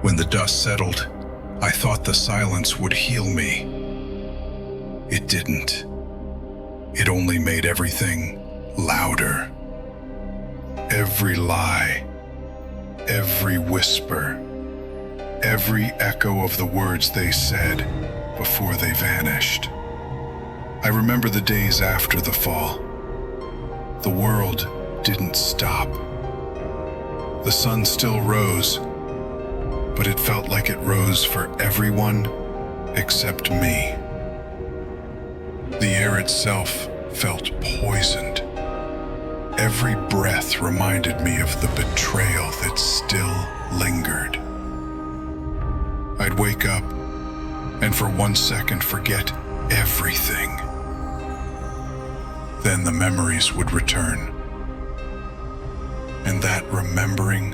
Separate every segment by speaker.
Speaker 1: When the dust settled, I thought the silence would heal me. It didn't. It only made everything louder. Every lie, every whisper, every echo of the words they said before they vanished. I remember the days after the fall. The world didn't stop. The sun still rose, but it felt like it rose for everyone except me. The air itself felt poisoned. Every breath reminded me of the betrayal that still lingered. I'd wake up and for 1 second forget everything. Then the memories would return. And that remembering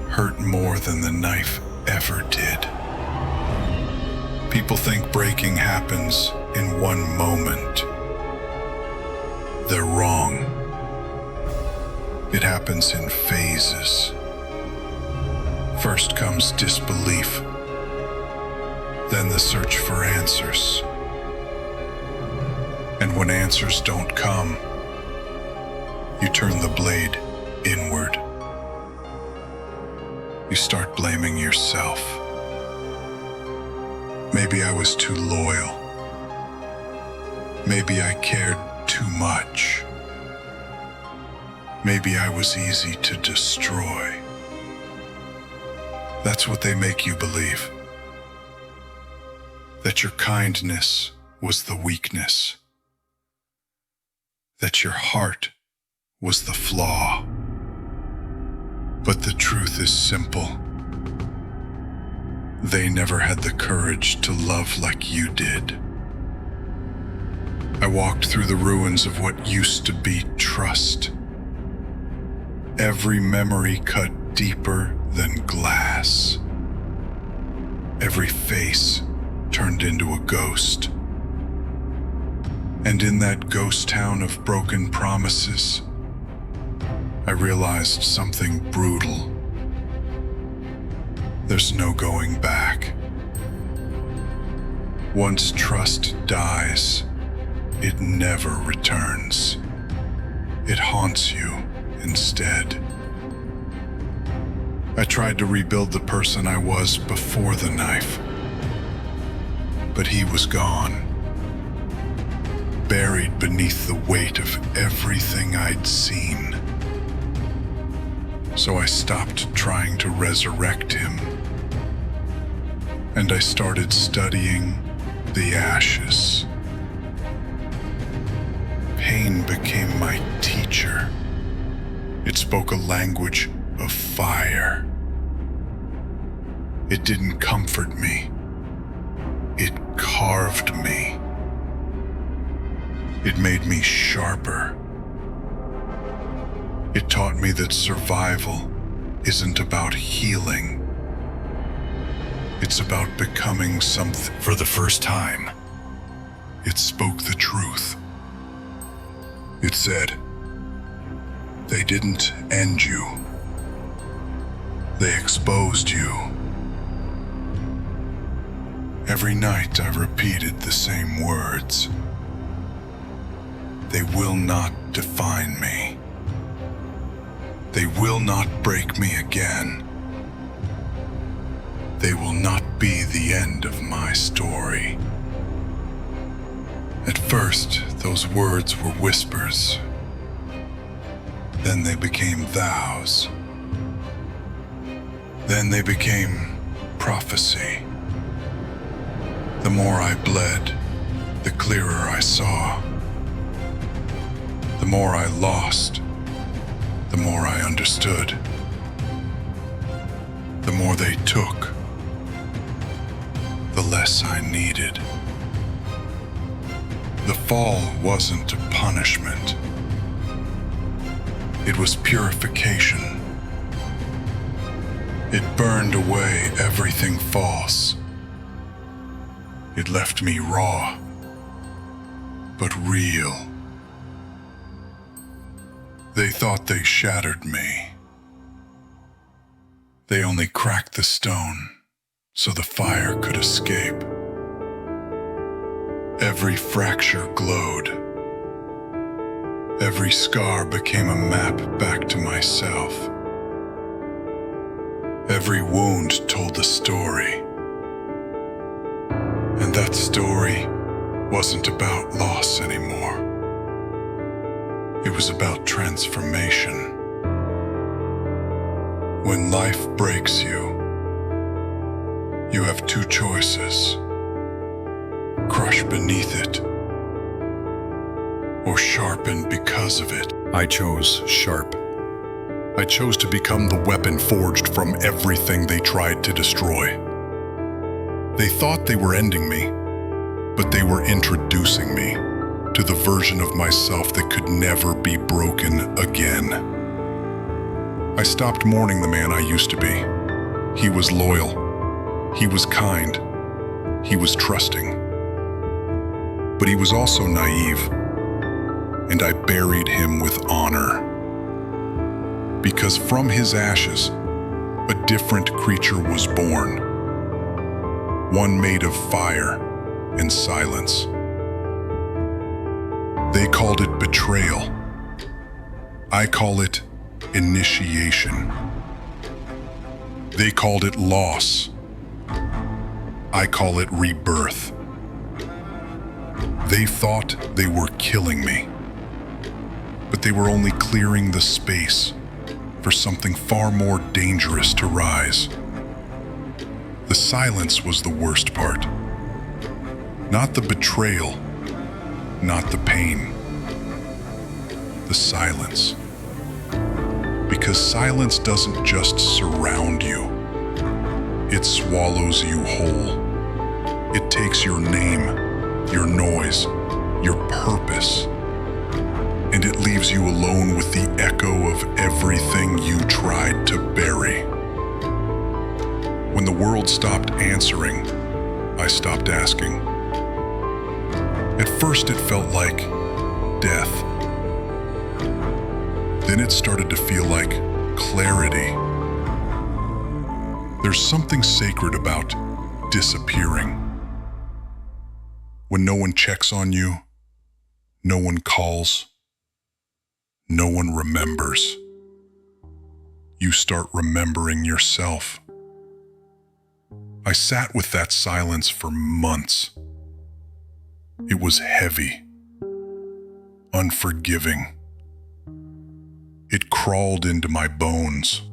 Speaker 1: hurt more than the knife ever did. People think breaking happens in one moment. They're wrong. It happens in phases. First comes disbelief, then the search for answers. And when answers don't come, you turn the blade inward. You start blaming yourself. Maybe I was too loyal. Maybe I cared too much. Maybe I was easy to destroy. That's what they make you believe. That your kindness was the weakness. That your heart was the flaw. But the truth is simple. They never had the courage to love like you did. I walked through the ruins of what used to be trust. Every memory cut deeper than glass. Every face turned into a ghost. And in that ghost town of broken promises, I realized something brutal. There's no going back. Once trust dies, it never returns. It haunts you instead. I tried to rebuild the person I was before the knife, but he was gone, buried beneath the weight of everything I'd seen. So I stopped trying to resurrect him, and I started studying the ashes. Pain became my teacher. It spoke a language of fire. It didn't comfort me. It carved me. It made me sharper. It taught me that survival isn't about healing. It's about becoming something. For the first time, it spoke the truth. It said, they didn't end you. They exposed you. Every night I repeated the same words. They will not define me. They will not break me again. They will not be the end of my story. At first, those words were whispers. Then they became vows. Then they became prophecy. The more I bled, the clearer I saw. The more I lost, the more I understood. The more they took, the less I needed. The fall wasn't a punishment. It was purification. It burned away everything false. It left me raw, but real. They thought they shattered me. They only cracked the stone. so the fire could escape. Every fracture glowed. Every scar became a map back to myself. Every wound told a story. And that story wasn't about loss anymore. It was about transformation. When life breaks you, you have two choices: crush beneath it, or sharpen because of it. I chose sharp. I chose to become the weapon forged from everything they tried to destroy. They thought they were ending me, but they were introducing me to the version of myself that could never be broken again. I stopped mourning the man I used to be. He was loyal. He was kind. He was trusting. But he was also naive, and I buried him with honor. Because from his ashes, a different creature was born. One made of fire and silence. They called it betrayal. I call it initiation. They called it loss. I call it rebirth. They thought they were killing me, but they were only clearing the space for something far more dangerous to rise. The silence was the worst part. Not the betrayal, not the pain. The silence. Because silence doesn't just surround you. It swallows you whole. It takes your name, your noise, your purpose, and it leaves you alone with the echo of everything you tried to bury. When the world stopped answering, I stopped asking. At first it felt like death. Then it started to feel like clarity. There's something sacred about disappearing. When no one checks on you, no one calls, no one remembers. You start remembering yourself. I sat with that silence for months. It was heavy, unforgiving. It crawled into my bones.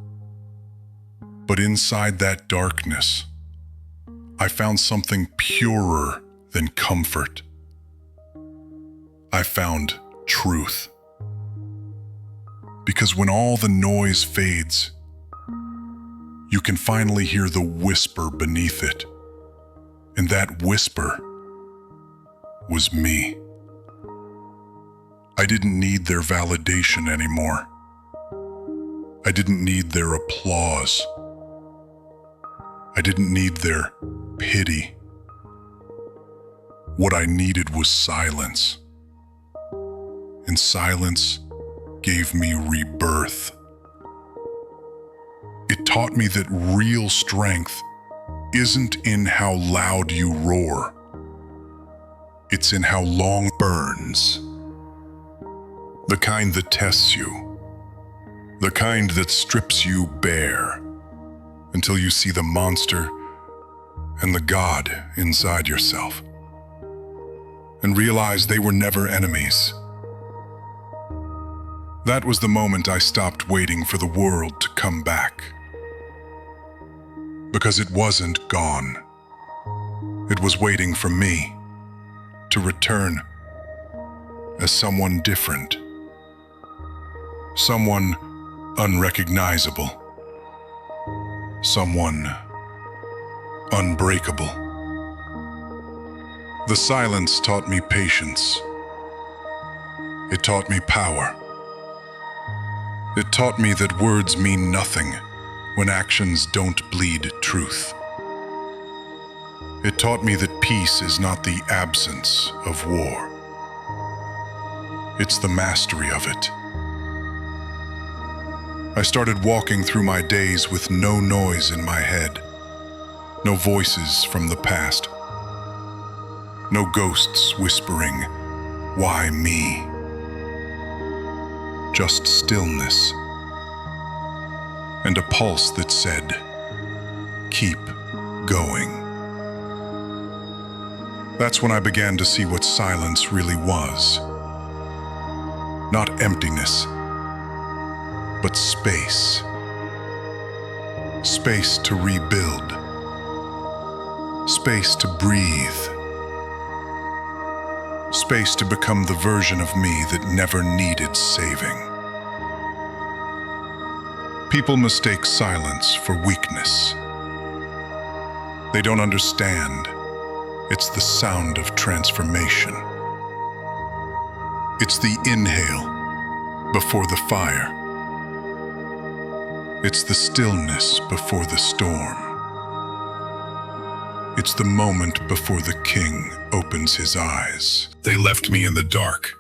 Speaker 1: But inside that darkness, I found something purer than comfort. I found truth. Because when all the noise fades, you can finally hear the whisper beneath it. And that whisper was me. I didn't need their validation anymore. I didn't need their applause. I didn't need their pity. What I needed was silence. And silence gave me rebirth. It taught me that real strength isn't in how loud you roar. It's in how long it burns. The kind that tests you. The kind that strips you bare until you see the monster and the God inside yourself and realize they were never enemies. That was the moment I stopped waiting for the world to come back. Because it wasn't gone. It was waiting for me to return as someone different. Someone unrecognizable. Someone unbreakable. The silence taught me patience. It taught me power. It taught me that words mean nothing when actions don't bleed truth. It taught me that peace is not the absence of war. It's the mastery of it. I started walking through my days with no noise in my head, No voices from the past. No ghosts whispering, "Why me?" Just stillness. And a pulse that said, "Keep going." That's when I began to see what silence really was. Not emptiness, but space. Space to rebuild. Space to breathe. Space to become the version of me that never needed saving. People mistake silence for weakness. They don't understand. It's the sound of transformation. It's the inhale before the fire. It's the stillness before the storm. It's the moment before the king opens his eyes. They left me in the dark,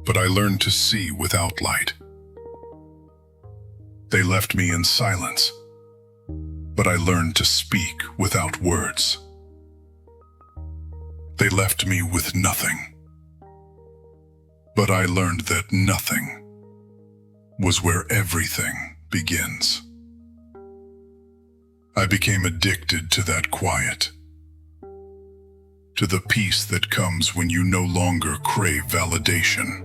Speaker 1: but I learned to see without light. They left me in silence, but I learned to speak without words. They left me with nothing, but I learned that nothing was where everything begins. I became addicted to that quiet, to the peace that comes when you no longer crave validation,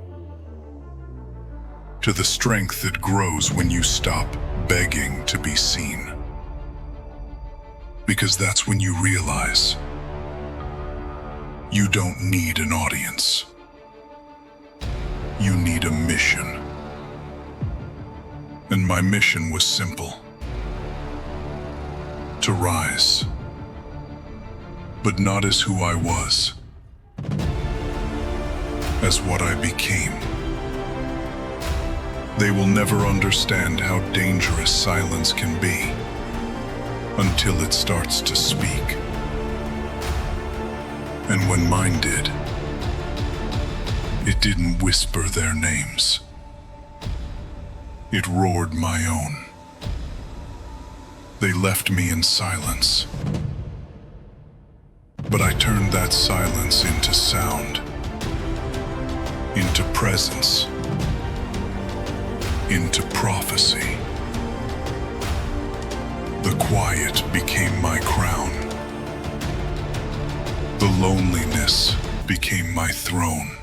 Speaker 1: to the strength that grows when you stop begging to be seen. Because that's when you realize you don't need an audience. You need a mission. And my mission was simple: to rise, but not as who I was, as what I became. They will never understand how dangerous silence can be until it starts to speak. And when mine did, it didn't whisper their names. It roared my own. They left me in silence, but I turned that silence into sound, into presence, into prophecy. The quiet became my crown. The loneliness became my throne.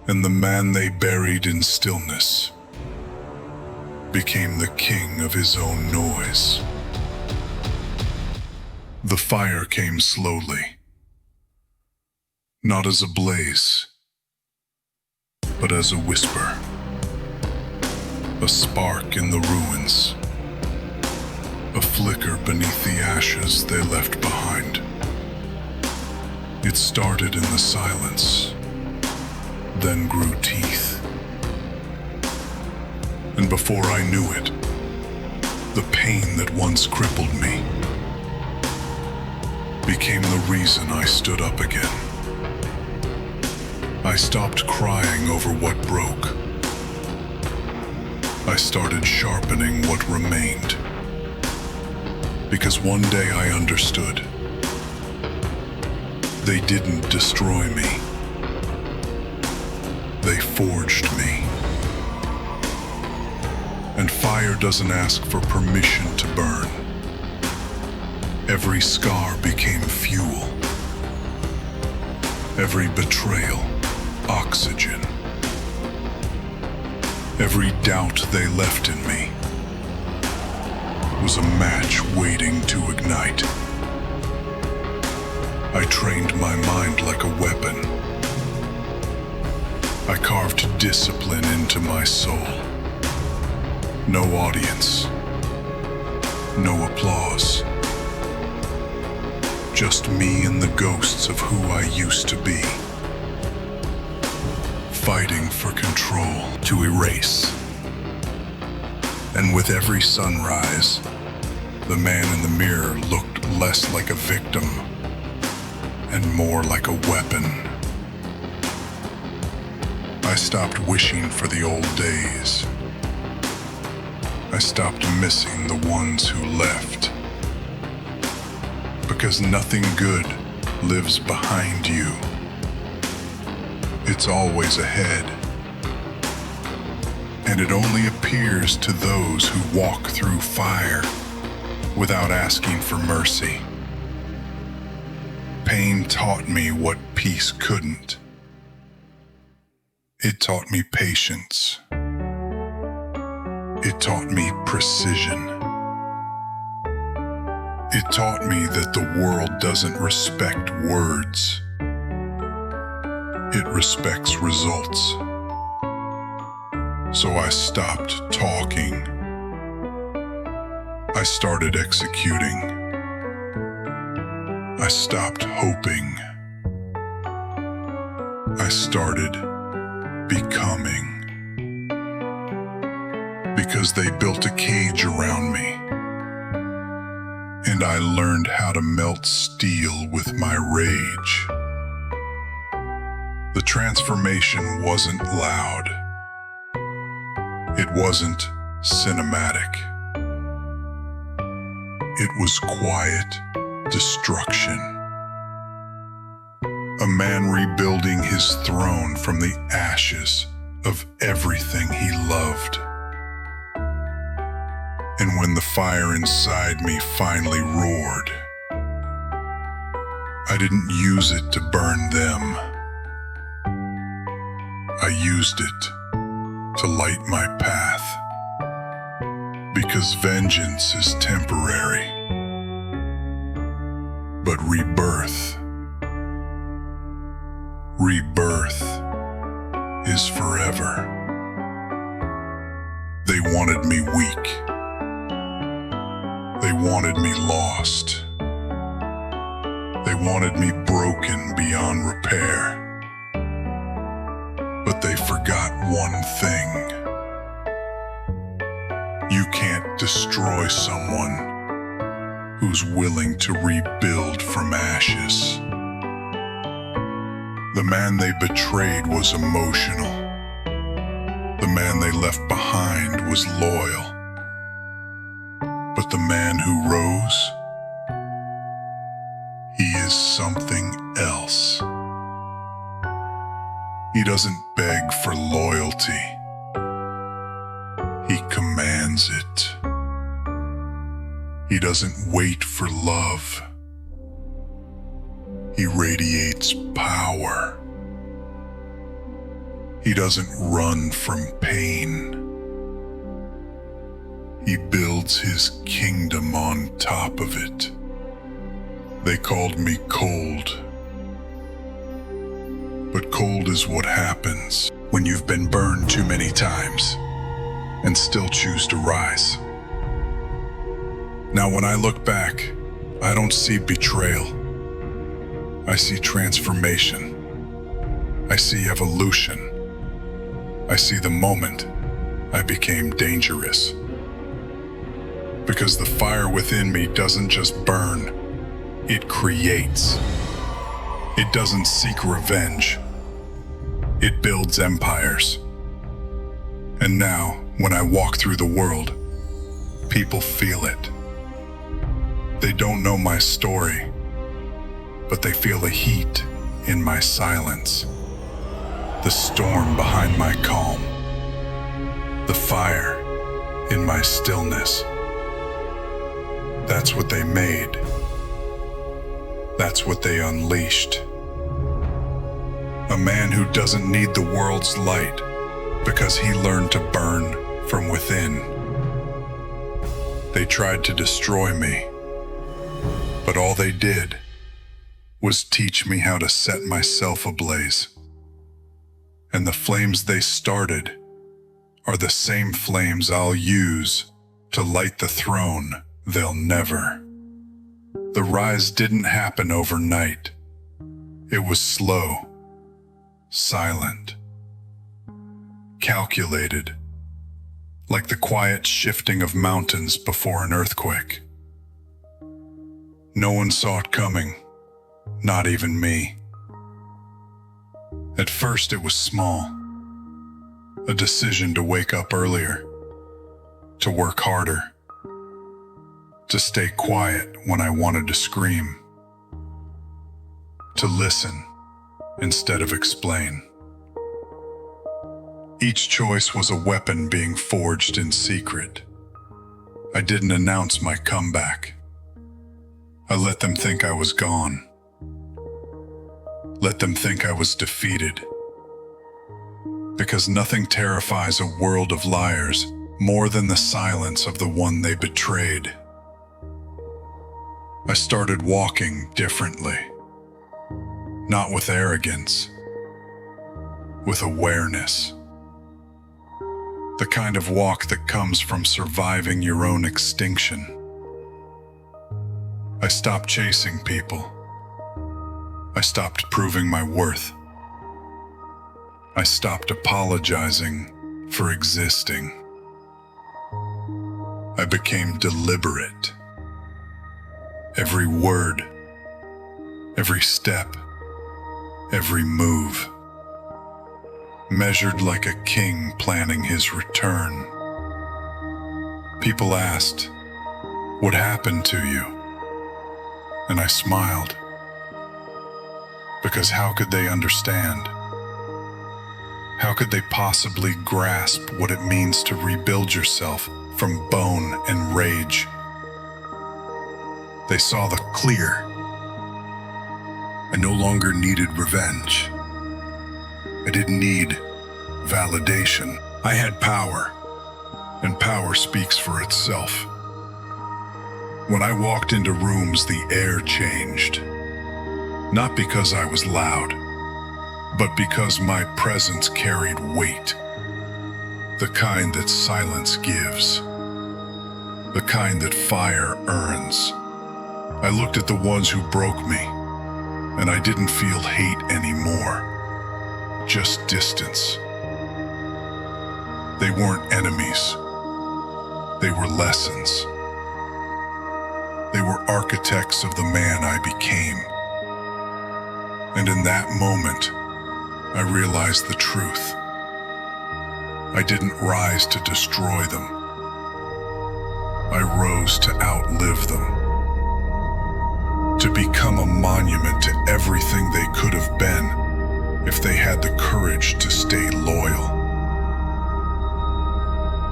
Speaker 1: And the man they buried in stillness became the king of his own noise. The fire came slowly, not as a blaze, but as a whisper, a spark in the ruins, a flicker beneath the ashes they left behind. It started in the silence, then grew teeth. And before I knew it, the pain that once crippled me became the reason I stood up again. I stopped crying over what broke. I started sharpening what remained. Because one day I understood. They didn't destroy me. They forged me. And fire doesn't ask for permission to burn. Every scar became fuel. Every betrayal, oxygen. Every doubt they left in me was a match waiting to ignite. I trained my mind like a weapon. I carved discipline into my soul. No audience, no applause. Just me and the ghosts of who I used to be. Fighting for control to erase. And with every sunrise, the man in the mirror looked less like a victim and more like a weapon. I stopped wishing for the old days. I stopped missing the ones who left. because nothing good lives behind you. It's always ahead. And it only appears to those who walk through fire without asking for mercy. Pain taught me what peace couldn't. It taught me patience. It taught me precision. It taught me that the world doesn't respect words. It respects results. So I stopped talking. I started executing. I stopped hoping. I started becoming. Because they built a cage around me. And I learned how to melt steel with my rage. The transformation wasn't loud. It wasn't cinematic. It was quiet destruction. A man rebuilding his throne from the ashes of everything he loved. And when the fire inside me finally roared, I didn't use it to burn them. I used it to light my path. Because vengeance is temporary, but rebirth is forever. They wanted me weak. They wanted me lost. They wanted me broken beyond repair. But they forgot one thing. You can't destroy someone who's willing to rebuild from ashes. The man they betrayed was emotional. The man they left behind was loyal. But the man who rose, he is something else. He doesn't beg for loyalty. He commands it. He doesn't wait for love. He radiates power. He doesn't run from pain. He builds his kingdom on top of it. They called me cold. But cold is what happens when you've been burned too many times and still choose to rise. Now when I look back, I don't see betrayal. I see transformation. I see evolution. I see the moment I became dangerous. Because the fire within me doesn't just burn, it creates. It doesn't seek revenge. It builds empires. And now, when I walk through the world, people feel it. They don't know my story, but they feel the heat in my silence, the storm behind my calm, the fire in my stillness. That's what they made. That's what they unleashed. A man who doesn't need the world's light because he learned to burn from within. They tried to destroy me, but all they did was teach me how to set myself ablaze. And the flames they started are the same flames I'll use to light the throne they'll never. The rise didn't happen overnight. It was slow. Silent, calculated, like the quiet shifting of mountains before an earthquake. No one saw it coming, not even me. At first it was small, a decision to wake up earlier, to work harder, to stay quiet when I wanted to scream. to listen instead of explain. Each choice was a weapon being forged in secret. I didn't announce my comeback. I let them think I was gone. Let them think I was defeated. Because nothing terrifies a world of liars more than the silence of the one they betrayed. I started walking differently. Not with arrogance, with awareness. The kind of walk that comes from surviving your own extinction. I stopped chasing people. I stopped proving my worth. I stopped apologizing for existing. I became deliberate. Every word, every step, every move, measured like a king planning his return. People asked, "What happened to you?" And I smiled. Because how could they understand? How could they possibly grasp what it means to rebuild yourself from bone and rage? They saw the clear. I no longer needed revenge. I didn't need validation. I had power, and power speaks for itself. When I walked into rooms, the air changed. Not because I was loud, but because my presence carried weight. The kind that silence gives. The kind that fire earns. I looked at the ones who broke me, and I didn't feel hate anymore. Just distance. They weren't enemies. They were lessons. They were architects of the man I became. And in that moment, I realized the truth. I didn't rise to destroy them. I rose to outlive them. To become a monument to everything they could have been if they had the courage to stay loyal.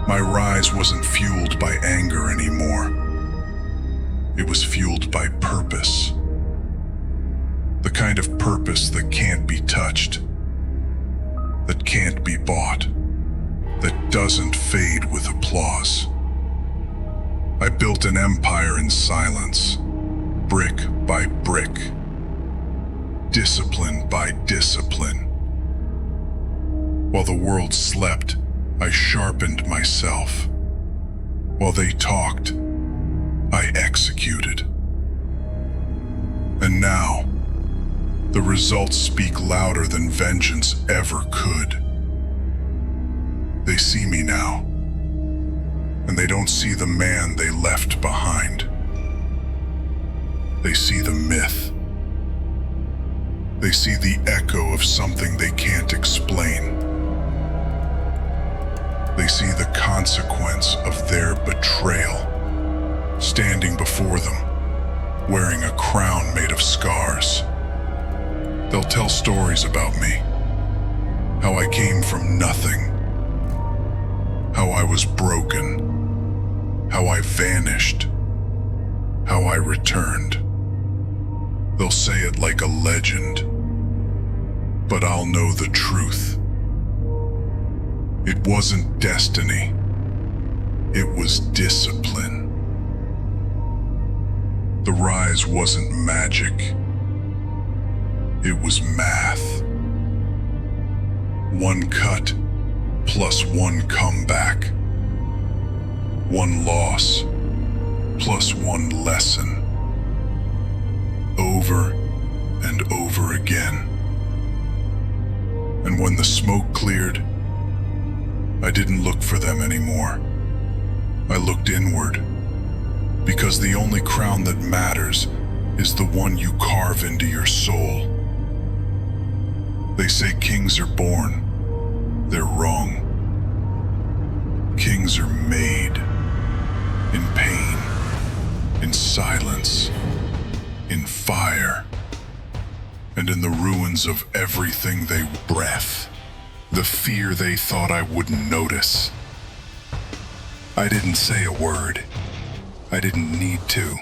Speaker 1: My rise wasn't fueled by anger anymore. It was fueled by purpose. The kind of purpose that can't be touched, that can't be bought, that doesn't fade with applause. I built an empire in silence, brick by brick, discipline by discipline. While the world slept, I sharpened myself. While they talked, I executed. And now, the results speak louder than vengeance ever could. They see me now, and they don't see the man they left behind. They see the myth. They see the echo of something they can't explain. They see the consequence of their betrayal, standing before them, wearing a crown made of scars. They'll tell stories about me, how I came from nothing, how I was broken, how I vanished, how I returned. They'll say it like a legend, but I'll know the truth. It wasn't destiny, it was discipline. The rise wasn't magic, it was math. One cut plus one comeback. One loss plus one lesson. Over and over again. And when the smoke cleared, I didn't look for them anymore. I looked inward, because the only crown that matters is the one you carve into your soul. They say kings are born. They're wrong. Kings are made in pain, in silence, in fire. and in the ruins of everything they breath, the fear they thought I wouldn't notice. I didn't say a word. I didn't need to,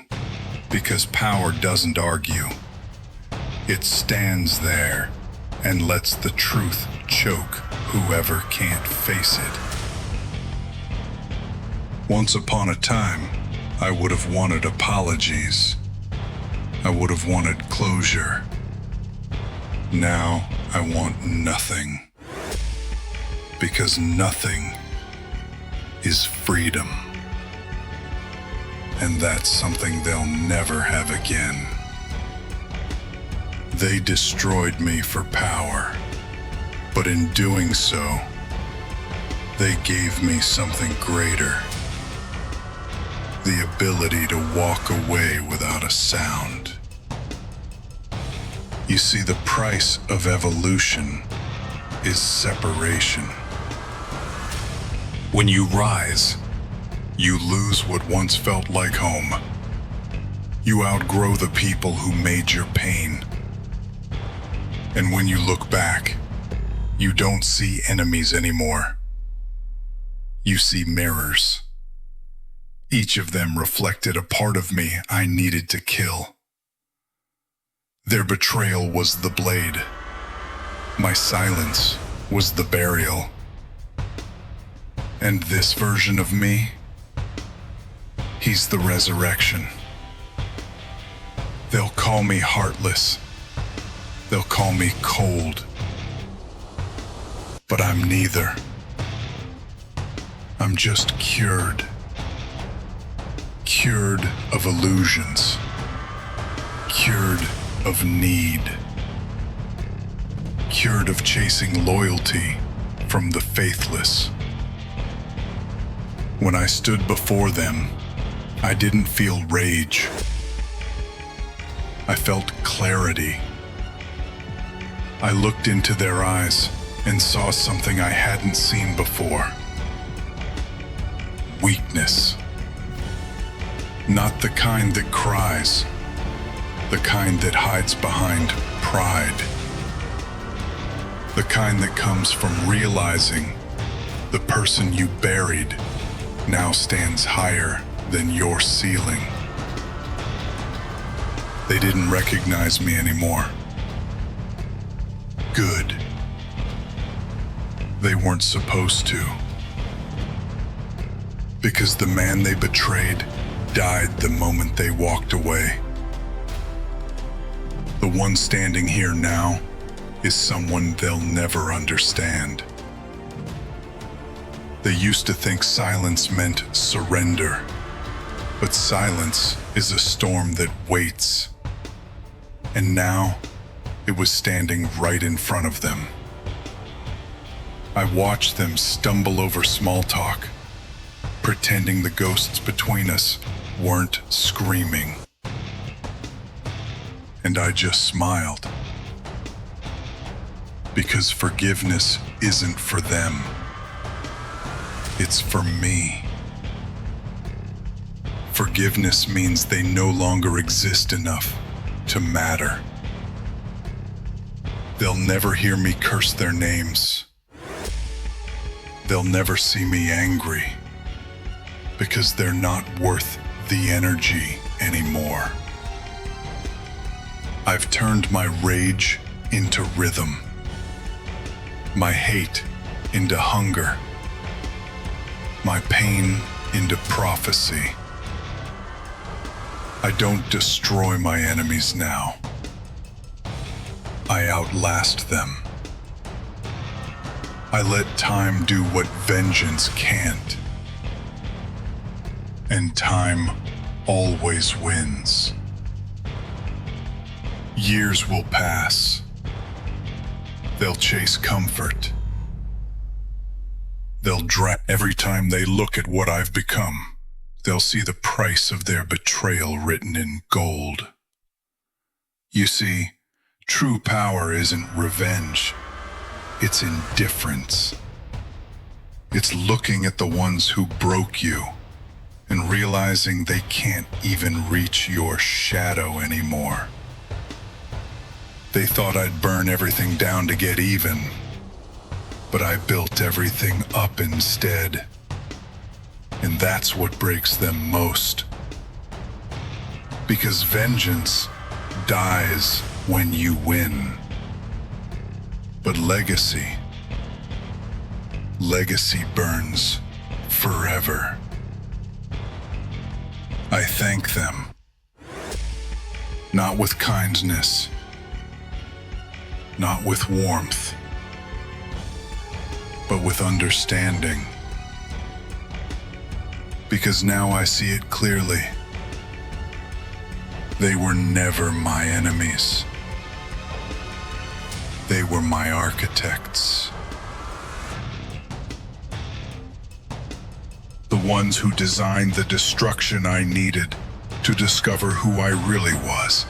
Speaker 1: because power doesn't argue. It stands there and lets the truth choke whoever can't face it. Once upon a time, I would have wanted apologies. I would have wanted closure. Now I want nothing. Because nothing is freedom. And that's something they'll never have again. They destroyed me for power, but in doing so, they gave me something greater. The ability to walk away without a sound. You see, the price of evolution is separation. When you rise, you lose what once felt like home. You outgrow the people who made your pain. And when you look back, you don't see enemies anymore. You see mirrors. Each of them reflected a part of me I needed to kill. Their betrayal was the blade. My silence was the burial. And this version of me, he's the resurrection. They'll call me heartless. They'll call me cold. But I'm neither. I'm just cured. Cured of illusions. Cured of need. Cured of chasing loyalty from the faithless. When I stood before them, I didn't feel rage. I felt clarity. I looked into their eyes and saw something I hadn't seen before. Weakness. Not the kind that cries, the kind that hides behind pride. The kind that comes from realizing the person you buried now stands higher than your ceiling. They didn't recognize me anymore. Good. They weren't supposed to. Because the man they betrayed died the moment they walked away. The one standing here now is someone they'll never understand. They used to think silence meant surrender, but silence is a storm that waits. And now, it was standing right in front of them. I watched them stumble over small talk, pretending the ghosts between us weren't screaming. And I just smiled. Because forgiveness isn't for them. It's for me. Forgiveness means they no longer exist enough to matter. They'll never hear me curse their names. They'll never see me angry, because they're not worth the energy anymore. I've turned my rage into rhythm, my hate into hunger, my pain into prophecy. I don't destroy my enemies now. I outlast them. I let time do what vengeance can't. And time always wins. Years will pass. They'll chase comfort. They'll drown. Every time they look at what I've become, they'll see the price of their betrayal written in gold. You see, true power isn't revenge. It's indifference. It's looking at the ones who broke you and realizing they can't even reach your shadow anymore. They thought I'd burn everything down to get even, but I built everything up instead. And that's what breaks them most. Because vengeance dies when you win. But legacy burns forever. I thank them, not with kindness, not with warmth, but with understanding. Because now I see it clearly. They were never my enemies. They were my architects. The ones who designed the destruction I needed to discover who I really was.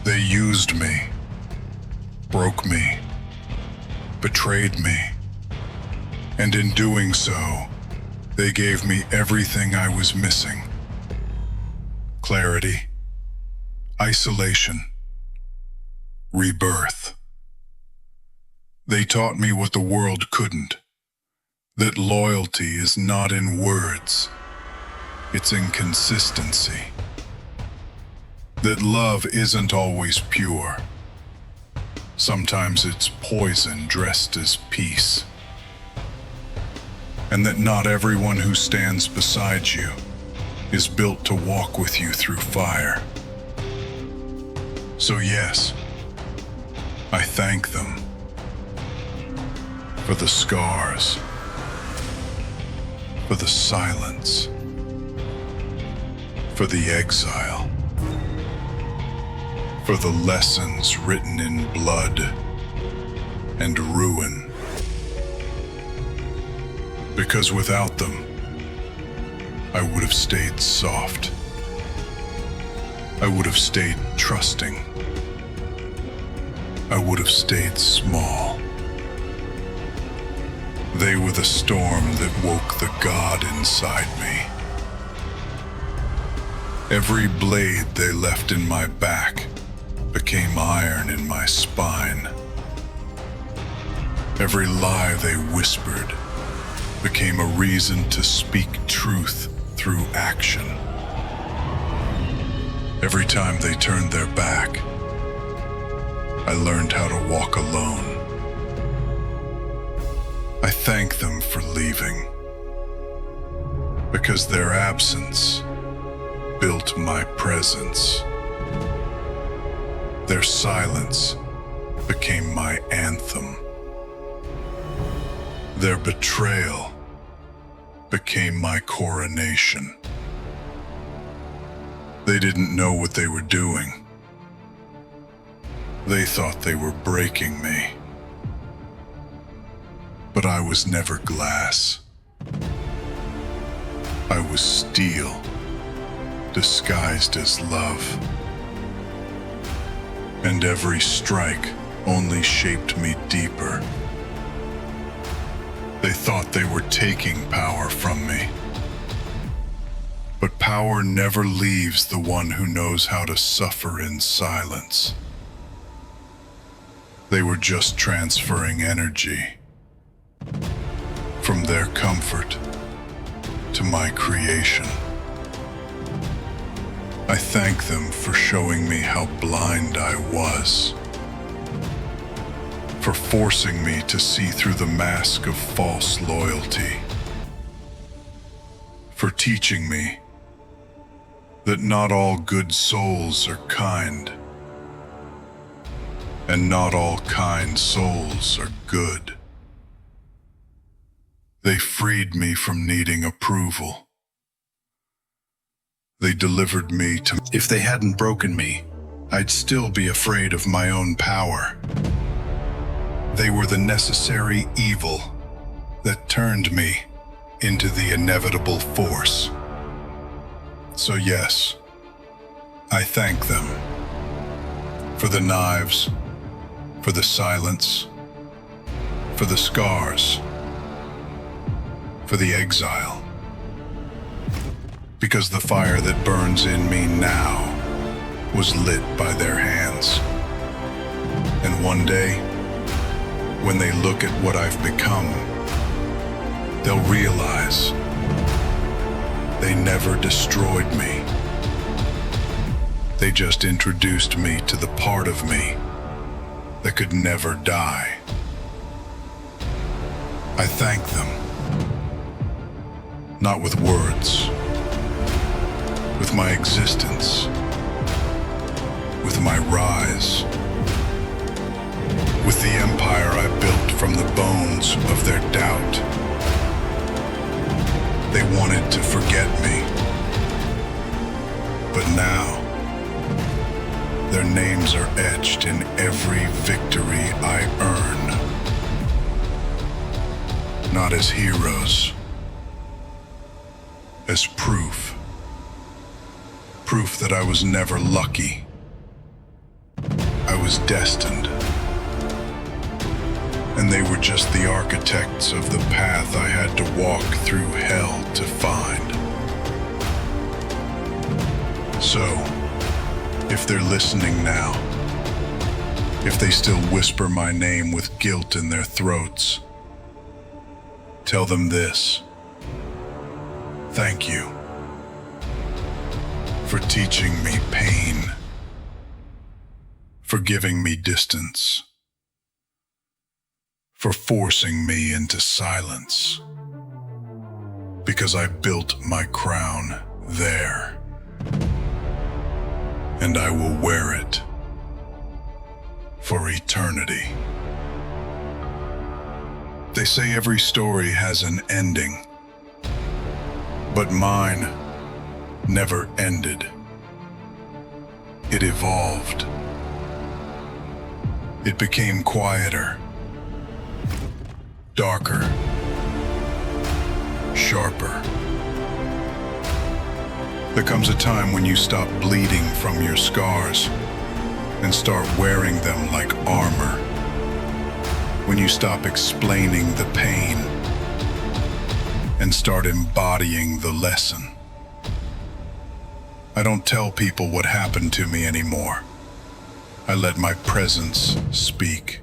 Speaker 1: They used me, broke me, betrayed me, and in doing so, they gave me everything I was missing. Clarity, isolation, rebirth. They taught me what the world couldn't, that loyalty is not in words, it's in consistency. That love isn't always pure. Sometimes it's poison dressed as peace. And that not everyone who stands beside you is built to walk with you through fire. So yes, I thank them for the scars, for the silence, for the exile, for the lessons written in blood and ruin. Because without them, I would have stayed soft. I would have stayed trusting. I would have stayed small. They were the storm that woke the God inside me. Every blade they left in my back became iron in my spine. Every lie they whispered became a reason to speak truth through action. Every time they turned their back, I learned how to walk alone. I thank them for leaving, because their absence built my presence. Their silence became my anthem. Their betrayal became my coronation. They didn't know what they were doing. They thought they were breaking me. But I was never glass. I was steel, disguised as love. And every strike only shaped me deeper. They thought they were taking power from me. But power never leaves the one who knows how to suffer in silence. They were just transferring energy from their comfort to my creation. I thank them for showing me how blind I was, for forcing me to see through the mask of false loyalty, for teaching me that not all good souls are kind, and not all kind souls are good. They freed me from needing approval. They delivered me to... If they hadn't broken me, I'd still be afraid of my own power. They were the necessary evil that turned me into the inevitable force. So yes, I thank them for the knives, for the silence, for the scars, for the exile. Because the fire that burns in me now was lit by their hands. And one day, when they look at what I've become, they'll realize they never destroyed me. They just introduced me to the part of me that could never die. I thank them, not with words, with my existence, with my rise, with the empire I built from the bones of their doubt. They wanted to forget me, but now their names are etched in every victory I earn. Not as heroes, as proof. Proof that I was never lucky. I was destined. And they were just the architects of the path I had to walk through hell to find. So, if they're listening now, if they still whisper my name with guilt in their throats, tell them this: thank you for teaching me pain, for giving me distance, for forcing me into silence, because I built my crown there, and I will wear it for eternity. They say every story has an ending, but mine never ended. It evolved. It became quieter, darker, sharper. There comes a time when you stop bleeding from your scars and start wearing them like armor. When you stop explaining the pain and start embodying the lesson. I don't tell people what happened to me anymore. I let my presence speak.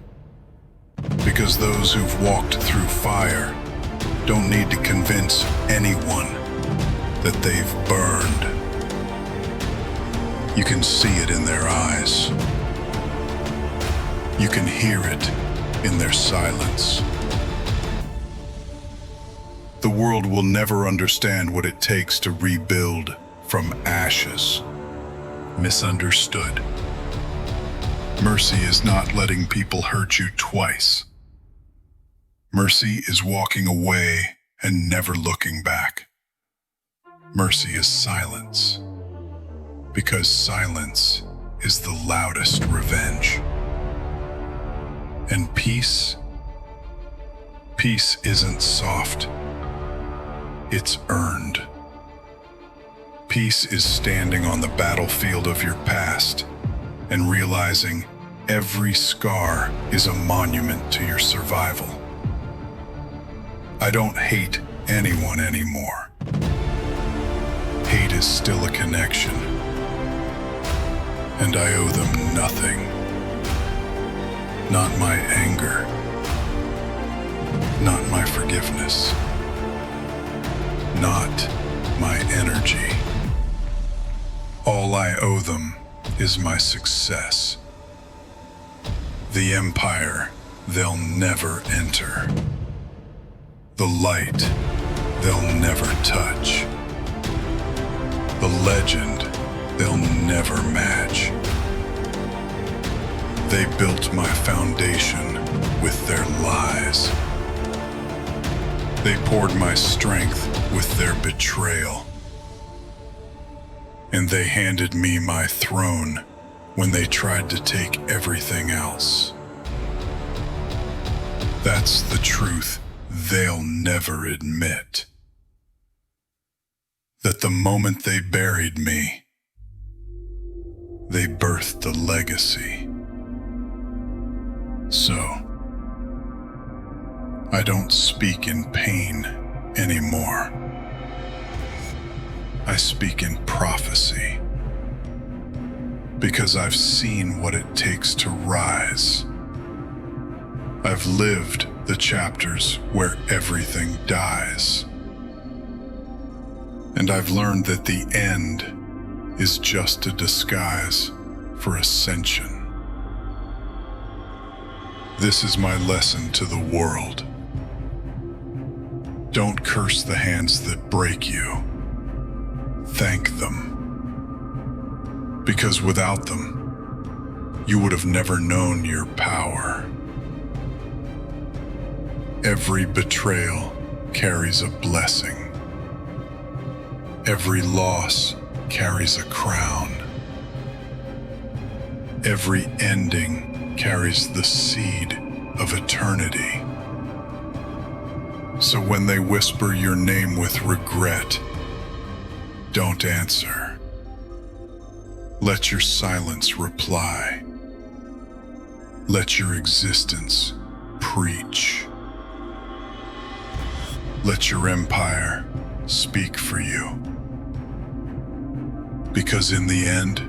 Speaker 1: Because those who've walked through fire don't need to convince anyone that they've burned. You can see it in their eyes. You can hear it in their silence. The world will never understand what it takes to rebuild from ashes. Misunderstood. Mercy is not letting people hurt you twice. Mercy is walking away and never looking back. Mercy is silence, because silence is the loudest revenge. And peace isn't soft. It's earned. Peace is standing on the battlefield of your past and realizing every scar is a monument to your survival. I don't hate anyone anymore. Hate is still a connection, and I owe them nothing. Not my anger, not my forgiveness, not my energy. All I owe them is my success. The empire they'll never enter. The light they'll never touch. The legend they'll never match. They built my foundation with their lies. They poured my strength with their betrayal. And they handed me my throne when they tried to take everything else. That's the truth they'll never admit. That the moment they buried me, they birthed a legacy. So, I don't speak in pain anymore. I speak in prophecy. because I've seen what it takes to rise. I've lived the chapters where everything dies. And I've learned that the end is just a disguise for ascension. This is my lesson to the world. Don't curse the hands that break you. Thank them. Because without them, you would have never known your power. Every betrayal carries a blessing. Every loss carries a crown. Every ending carries the seed of eternity. So when they whisper your name with regret, don't answer. Let your silence reply. Let your existence preach. Let your empire speak for you. Because in the end,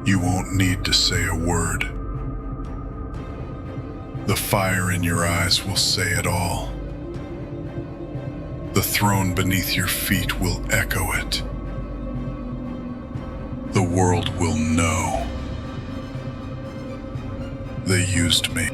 Speaker 1: you won't need to say a word. The fire in your eyes will say it all. The throne beneath your feet will echo it. The world will know they used me.